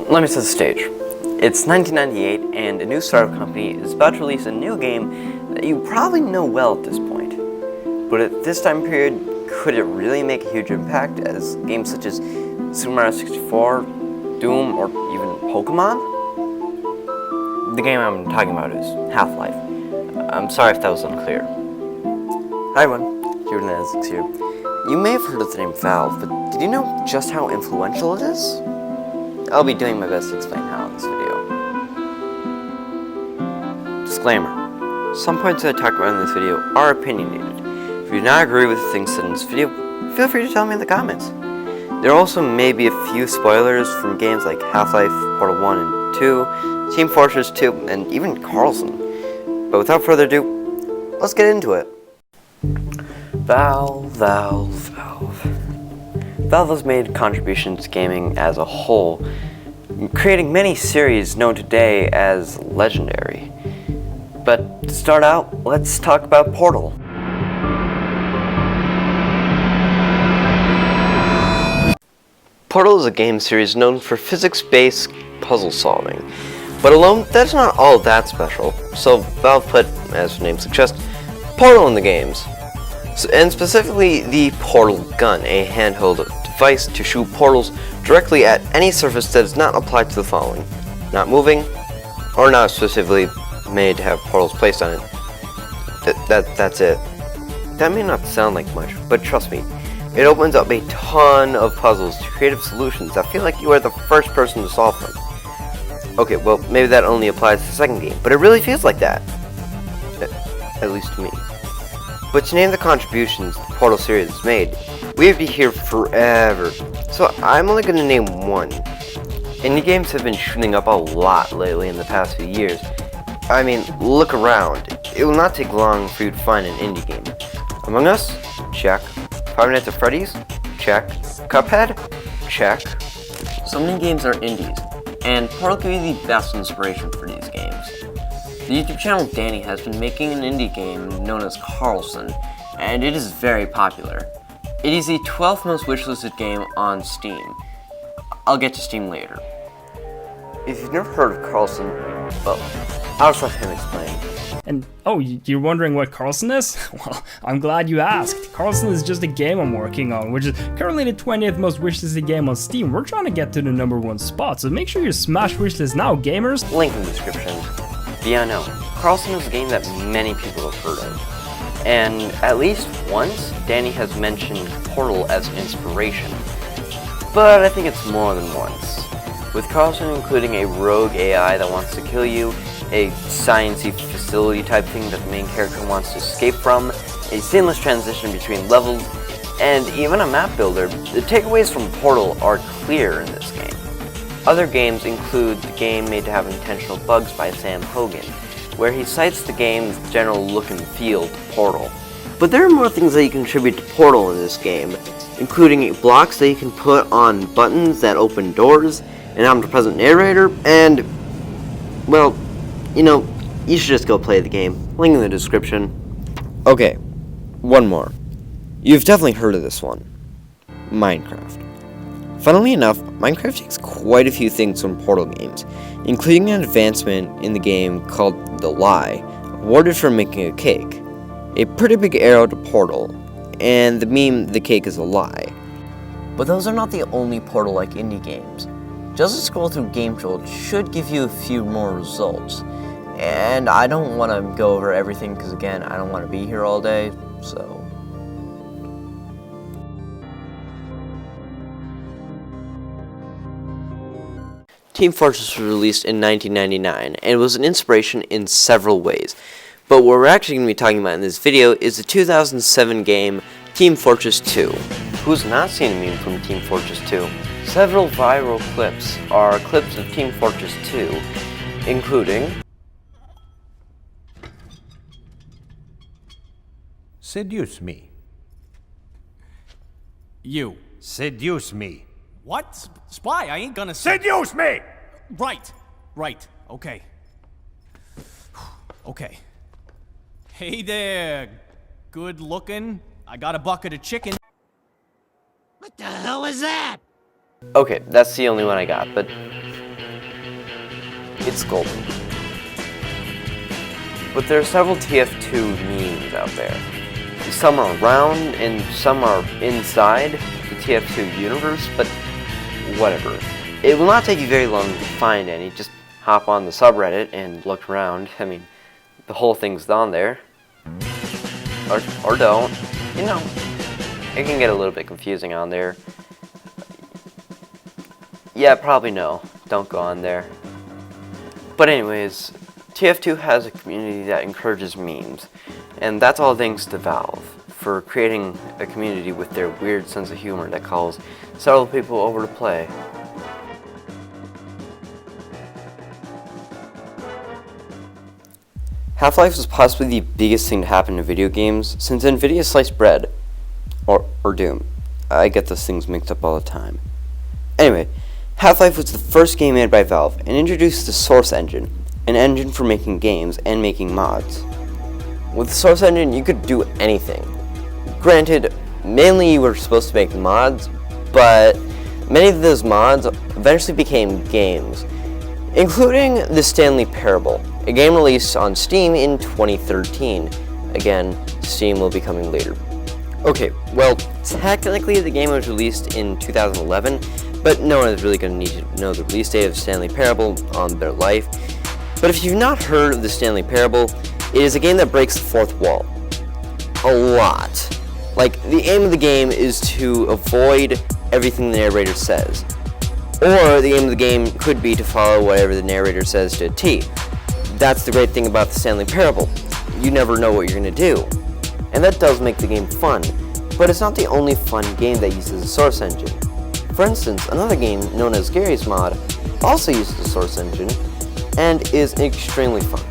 Let me set the stage. It's 1998, and a new startup company is about to release a new game that you probably know well at this point. But at this time period, could it really make a huge impact as games such as Super Mario 64, Doom, or even Pokemon? The game I'm talking about is Half-Life. I'm sorry if that was unclear. Hi everyone, Jordan Essex here. You may have heard of the name Valve, but did you know just how influential it is? I'll be doing my best to explain how in this video. Disclaimer. Some points that I talk about in this video are opinionated. If you do not agree with the things said in this video, feel free to tell me in the comments. There also may be a few spoilers from games like Half-Life, Portal 1 and 2, Team Fortress 2, and even Carlson. But without further ado, let's get into it. Valve has made contributions to gaming as a whole, creating many series known today as legendary. But to start out, let's talk about Portal. Portal is a game series known for physics-based puzzle solving. But alone, that's not all that special, so Valve put, as the name suggests, Portal in the games. And specifically the Portal gun, a handheld device to shoot portals directly at any surface that is not applied to the following: not moving, or not specifically made to have portals placed on it. That's it. That may not sound like much, but trust me, it opens up a ton of puzzles to creative solutions that feel like you are the first person to solve them. Okay, well, maybe that only applies to the second game, but it really feels like that. At least to me. But to name the contributions the Portal series has made, we have to be here forever, so I'm only going to name one. Indie games have been shooting up a lot lately in the past few years. I mean, look around. It will not take long for you to find an indie game. Among Us? Check. Five Nights at Freddy's? Check. Cuphead? Check. So many games are indies, and Portal could be the best inspiration for these games. The YouTube channel Danny has been making an indie game known as Carlson, and it is very popular. It is the 12th most wishlisted game on Steam. I'll get to Steam later. If you've never heard of Carlson, well, I'll just let him explain. And oh, you're wondering what Carlson is? Well, I'm glad you asked. Carlson is just a game I'm working on, which is currently the 20th most wishlisted game on Steam. We're trying to get to the #1 spot, so make sure you smash wishlist now, gamers. Link in the description. Yeah, no. Carlson is a game that many people have heard of. And at least once, Danny has mentioned Portal as inspiration. But I think it's more than once. With Carlson including a rogue AI that wants to kill you, a science-y facility type thing that the main character wants to escape from, a seamless transition between levels, and even a map builder, the takeaways from Portal are clear in this game. Other games include the game made to have intentional bugs by Sam Hogan, where he cites the game's general look and feel to Portal. But there are more things that you can attribute to Portal in this game, including blocks that you can put on buttons that open doors, an omnipresent narrator, and, well, you know, you should just go play the game. Link in the description. Okay, one more. You've definitely heard of this one. Minecraft. Funnily enough, Minecraft takes quite a few things from Portal games, including an advancement in the game called The Lie, awarded for making a cake. A pretty big arrow to Portal, and the meme, the cake is a lie. But those are not the only Portal-like indie games. Just a scroll through Game Jolt should give you a few more results. And I don't want to go over everything because, again, I don't want to be here all day, so... Team Fortress was released in 1999 and was an inspiration in several ways. But what we're actually going to be talking about in this video is the 2007 game Team Fortress 2. Who's not seen a meme from Team Fortress 2? Several viral clips are clips of Team Fortress 2, including... Seduce me. You. Seduce me. What? Spy, I ain't gonna Seduce me! Right. Okay. Okay. Hey there, good looking. I got a bucket of chicken. What the hell is that? Okay, that's the only one I got, but it's golden. But there are several TF2 memes out there. Some are around and some are inside the TF2 universe, but whatever. It will not take you very long to find any. Just hop on the subreddit and look around. I mean, the whole thing's on there. Or don't. You know, it can get a little bit confusing on there. Yeah, probably no. Don't go on there. But anyways, TF2 has a community that encourages memes. And that's all thanks to Valve for creating a community with their weird sense of humor that calls several people over to play. Half-Life is possibly the biggest thing to happen to video games since NVIDIA sliced bread. Or Doom. I get those things mixed up all the time. Anyway, Half-Life was the first game made by Valve and introduced the Source Engine, an engine for making games and making mods. With the Source Engine, you could do anything. Granted, mainly you were supposed to make mods, but many of those mods eventually became games, including the Stanley Parable, a game released on Steam in 2013. Again, Steam will be coming later. Okay, well, technically the game was released in 2011, but no one is really going to need to know the release date of Stanley Parable on their life. But if you've not heard of the Stanley Parable, it is a game that breaks the fourth wall. A lot. Like, the aim of the game is to avoid everything the narrator says. Or the aim of the game could be to follow whatever the narrator says to a T. That's the great thing about the Stanley Parable. You never know what you're going to do. And that does make the game fun. But it's not the only fun game that uses the Source Engine. For instance, another game known as Gary's Mod also uses the Source Engine and is extremely fun.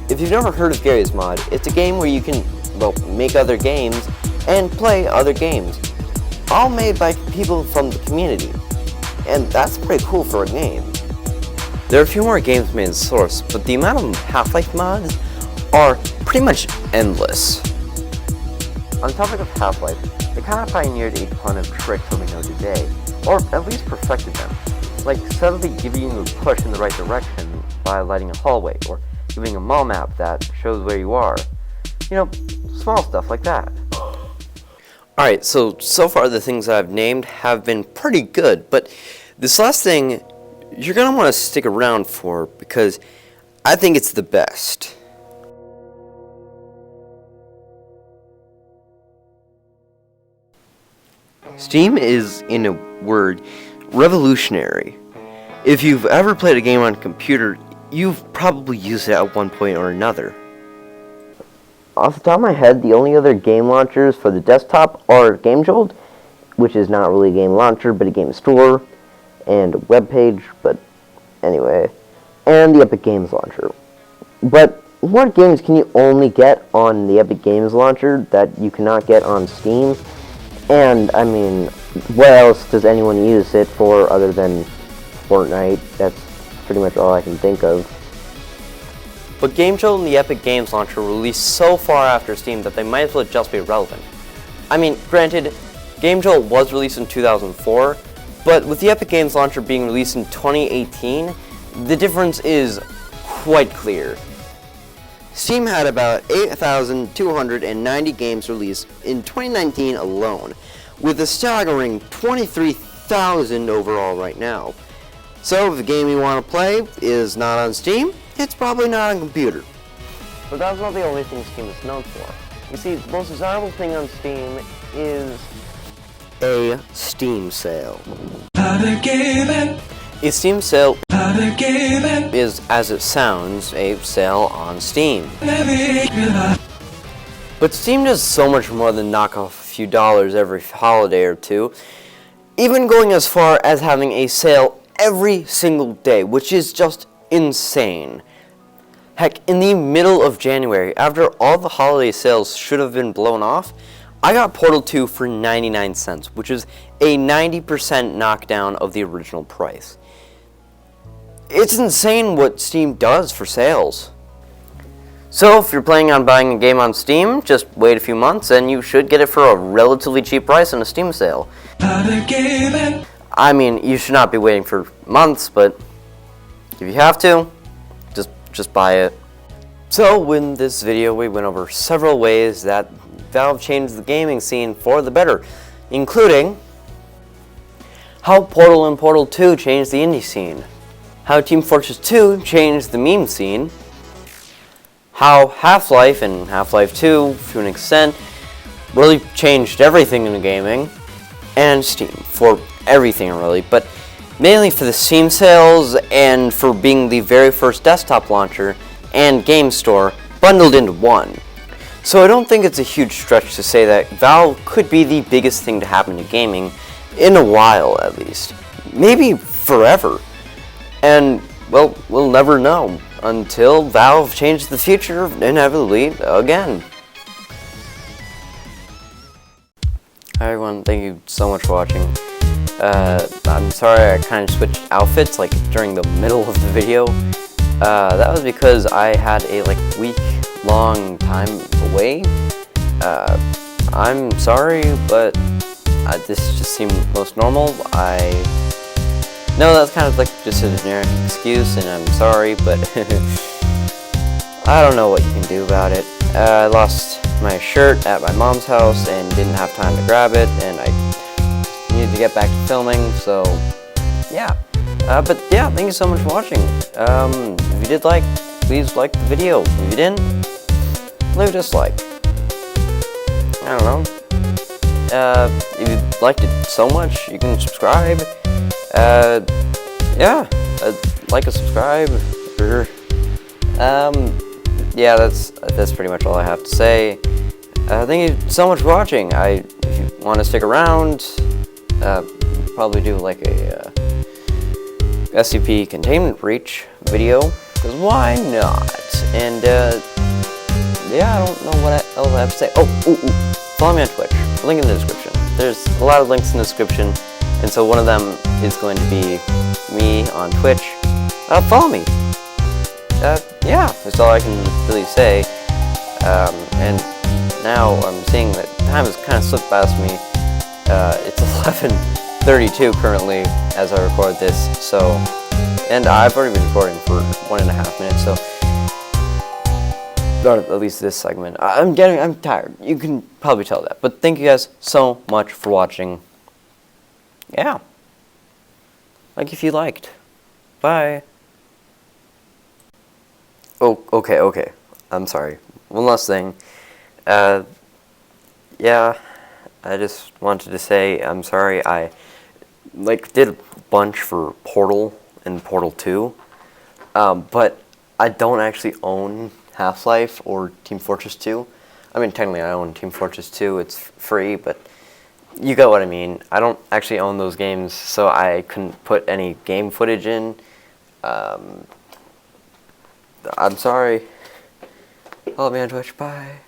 If you've never heard of Gary's Mod, it's a game where you can, well, make other games and play other games, all made by people from the community. And that's pretty cool for a game. There are a few more games made in Source, but the amount of Half-Life mods are pretty much endless. On the topic of Half-Life, they kind of pioneered a ton of tricks that we know today, or at least perfected them, like subtly giving you a push in the right direction by lighting a hallway, or giving a mall map that shows where you are. You know, small stuff like that. Alright, so far the things that I've named have been pretty good, but this last thing, you're going to want to stick around for, because I think it's the best. Steam is, in a word, revolutionary. If you've ever played a game on a computer, you've probably used it at one point or another. Off the top of my head, the only other game launchers for the desktop are GameJolt, which is not really a game launcher, but a game store, and a web page, but anyway, and the Epic Games Launcher. But what games can you only get on the Epic Games Launcher that you cannot get on Steam? And, I mean, what else does anyone use it for other than Fortnite? That's pretty much all I can think of. But GameJolt and the Epic Games Launcher were released so far after Steam that they might as well just be irrelevant. I mean, granted, GameJolt was released in 2004, but with the Epic Games Launcher being released in 2018, the difference is quite clear. Steam had about 8,290 games released in 2019 alone, with a staggering 23,000 overall right now. So if the game you want to play is not on Steam, it's probably not on a computer. But that's not the only thing Steam is known for. You see, the most desirable thing on Steam is a Steam sale. A Steam sale is, as it sounds, a sale on Steam. But Steam does so much more than knock off a few dollars every holiday or two, even going as far as having a sale every single day, which is just insane. Heck, in the middle of January, after all the holiday sales should have been blown off, I got Portal 2 for 99 cents, which is a 90% knockdown of the original price. It's insane what Steam does for sales. So if you're planning on buying a game on Steam, just wait a few months and you should get it for a relatively cheap price in a Steam sale. I mean, you should not be waiting for months, but if you have to, just buy it. So in this video we went over several ways that Valve changed the gaming scene for the better, including how Portal and Portal 2 changed the indie scene, how Team Fortress 2 changed the meme scene, how Half-Life and Half-Life 2, to an extent, really changed everything in gaming, and Steam for everything really, but mainly for the Steam sales and for being the very first desktop launcher and game store bundled into one. So I don't think it's a huge stretch to say that Valve could be the biggest thing to happen to gaming in a while at least. Maybe forever. And, well, we'll never know until Valve changes the future inevitably again. Hi everyone, thank you so much for watching. I'm sorry I kind of switched outfits like during the middle of the video. That was because I had a week-long time away. I'm sorry, but this just seemed most normal. I know that's kind of just a generic excuse, and I'm sorry, but I don't know what you can do about it. I lost my shirt at my mom's house and didn't have time to grab it, and I needed to get back to filming, so yeah. But yeah, thank you so much for watching. If you did please like the video. If you didn't, leave a dislike. I don't know. If you liked it so much, you can subscribe. Yeah, like and subscribe. Yeah, that's pretty much all I have to say. Thank you so much for watching. If you want to stick around, probably do a SCP containment breach video, because why not? And yeah, I don't know what else I have to say. Oh, follow me on Twitch. Link in the description. There's a lot of links in the description, and so one of them is going to be me on Twitch. Follow me. Yeah, that's all I can really say. And now I'm seeing that time has kind of slipped past me. It's 11:32 currently as I record this, so, and I've already been recording for 1.5 minutes, so, or at least this segment. I'm tired. You can probably tell that, but thank you guys so much for watching. Yeah. If you liked. Bye. Oh, okay. I'm sorry. One last thing. Yeah, I just wanted to say I'm sorry. I did a bunch for Portal and Portal 2, but I don't actually own Half-Life or Team Fortress 2. I mean, technically I own Team Fortress 2. It's free, but you get what I mean. I don't actually own those games, so I couldn't put any game footage in. I'm sorry. Follow me on Twitch. Bye.